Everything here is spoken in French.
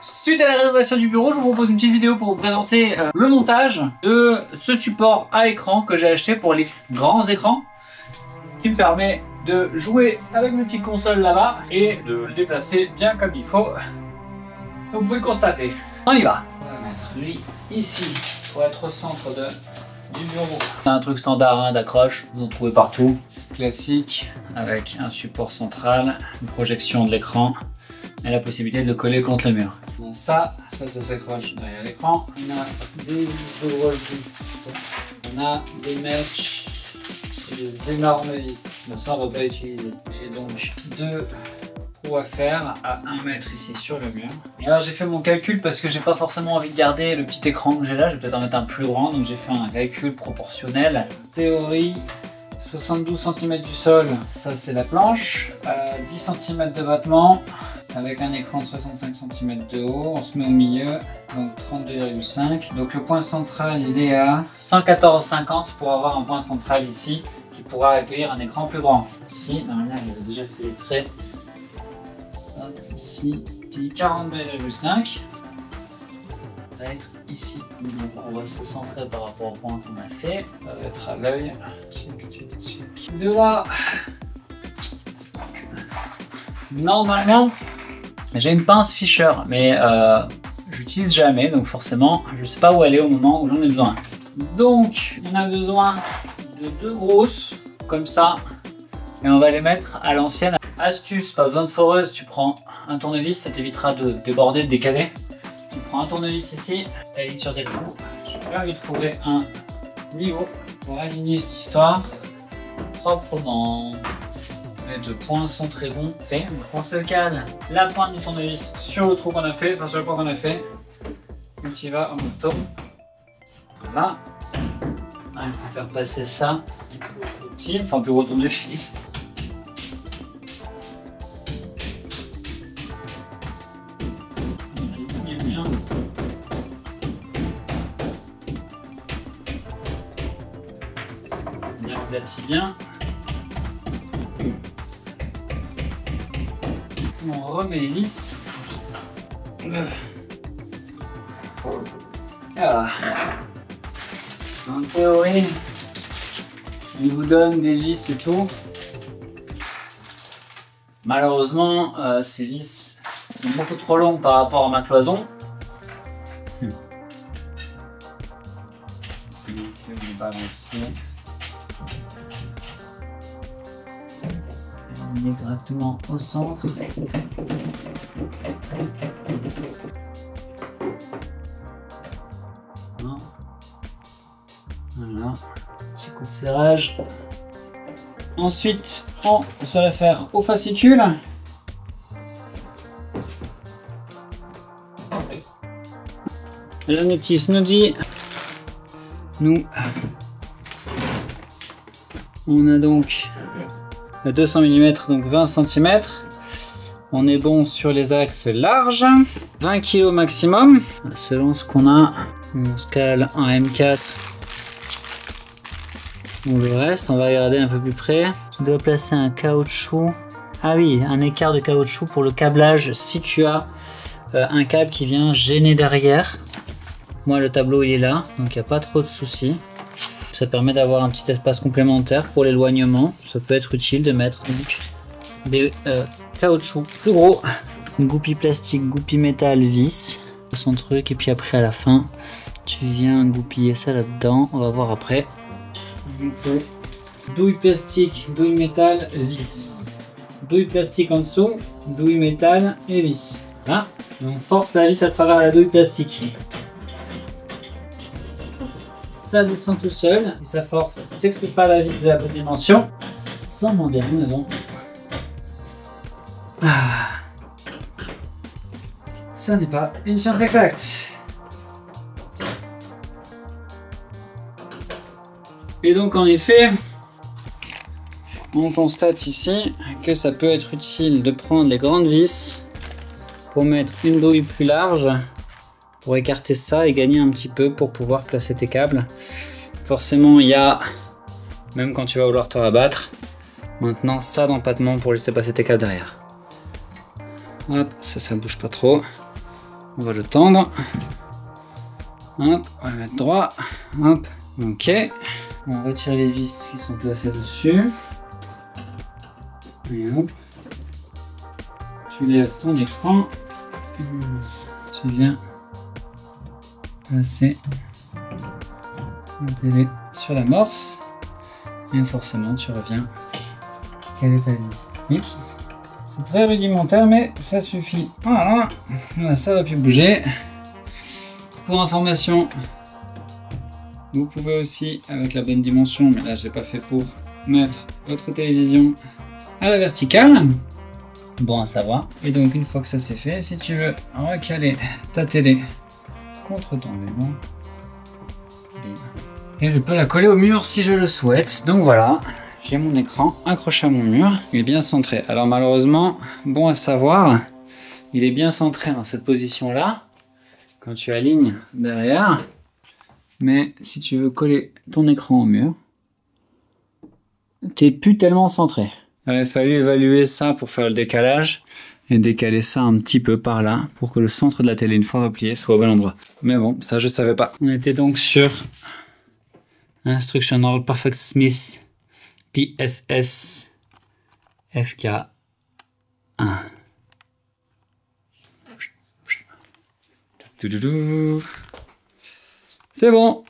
Suite à la rénovation du bureau, je vous propose une petite vidéo pour vous présenter le montage de ce support à écran que j'ai acheté pour les grands écrans, qui me permet de jouer avec mes petites consoles là-bas et de le déplacer bien comme il faut. Vous pouvez le constater. On y va. On va mettre lui ici pour être au centre du bureau. C'est un truc standard d'accroche, vous en trouvez partout. Classique, avec un support central, une projection de l'écran et la possibilité de le coller contre le mur. Donc ça s'accroche derrière l'écran. On a des vis, on a des mèches et des énormes vis. Mais ça on ne va pas utiliser. J'ai donc deux trous à faire à 1 mètre ici sur le mur. Et alors j'ai fait mon calcul parce que j'ai pas forcément envie de garder le petit écran que j'ai là. Je vais peut-être en mettre un plus grand. Donc j'ai fait un calcul proportionnel. Théorie. 72 cm du sol, ça c'est la planche, 10 cm de battement, avec un écran de 65 cm de haut, on se met au milieu, donc 32,5. Donc le point central il est à 114,50 pour avoir un point central ici, qui pourra accueillir un écran plus grand. Ici, normalement il avait déjà fait les traits, ici 42,5. Va être ici, donc on va se centrer par rapport au point qu'on a fait, ça va être à l'œil. De là, normalement j'ai une pince Fisher, mais j'utilise jamais, donc forcément je sais pas où aller au moment où j'en ai besoin. Donc on a besoin de deux grosses comme ça et on va les mettre à l'ancienne. Astuce, pas besoin de foreuse, tu prends un tournevis, ça t'évitera de déborder, de décaler. Tu prends un tournevis ici, et sur tes trous. Je vais lui trouver un niveau pour aligner cette histoire proprement. Les deux points sont très bons. Fait. On se cale la pointe du tournevis sur le trou qu'on a fait, enfin sur le point qu'on a fait. Et tu vas en moto. Voilà. Il faut faire passer ça au petit, enfin plus gros tournevis. On regarde si bien. On remet les vis. Voilà. En théorie, il vous donne des vis et tout. Malheureusement, ces vis sont beaucoup trop longues par rapport à ma cloison. C'est les balanciers. On est directement au centre. Voilà, petit coup de serrage. Ensuite, on se réfère au fascicule. La notice nous dit, nous, on a donc 200 mm, donc 20 cm. On est bon sur les axes larges. 20 kg maximum. Selon ce qu'on a, on se cale en M4 ou le reste. On va regarder un peu plus près. Tu dois placer un caoutchouc. Ah oui, un écart de caoutchouc pour le câblage si tu as un câble qui vient gêner derrière. Moi, le tableau il est là, donc il n'y a pas trop de soucis. Ça permet d'avoir un petit espace complémentaire pour l'éloignement. Ça peut être utile de mettre donc, des caoutchoucs plus gros. Goupille plastique, goupille métal, vis. Son truc. Et puis après à la fin, tu viens goupiller ça là-dedans. On va voir après. Il faut douille plastique, douille métal, vis. Douille plastique en dessous, douille métal et vis. Voilà. On force la vis à travers la douille plastique. Ça descend tout seul et ça force. C'est que c'est pas la vis de la bonne dimension. Sans mon dernier, mais bon. Ah. Ça n'est pas une science exacte. Et donc en effet, on constate ici que ça peut être utile de prendre les grandes vis pour mettre une douille plus large, pour écarter ça et gagner un petit peu pour pouvoir placer tes câbles. Forcément il y a, même quand tu vas vouloir te rabattre, maintenant ça d'empattement pour laisser passer tes câbles derrière. Hop, ça bouge pas trop. On va le tendre. Hop, on va mettre droit. Hop, ok. On retire les vis qui sont placées dessus. Et hop. Tu lèves ton écran. Tu viens placer la télé sur l'amorce. Et forcément, tu reviens caler ta vis ici. C'est très rudimentaire, mais ça suffit. Voilà, là, ça va plus bouger. Pour information, vous pouvez aussi, avec la bonne dimension, mais là, je n'ai pas fait pour, mettre votre télévision à la verticale. Bon à savoir. Et donc, une fois que ça c'est fait, si tu veux recaler ta télé contre ton mur, et je peux la coller au mur si je le souhaite. Donc voilà, j'ai mon écran accroché à mon mur. Il est bien centré. Alors malheureusement, bon à savoir, il est bien centré dans cette position-là, quand tu alignes derrière. Mais si tu veux coller ton écran au mur, t'es plus tellement centré. Il aurait fallu évaluer ça pour faire le décalage et décaler ça un petit peu par là pour que le centre de la télé, une fois replié, soit au bon endroit. Mais bon, ça je savais pas. On était donc sur Instructional Perfect Smith PSS FK1. C'est bon.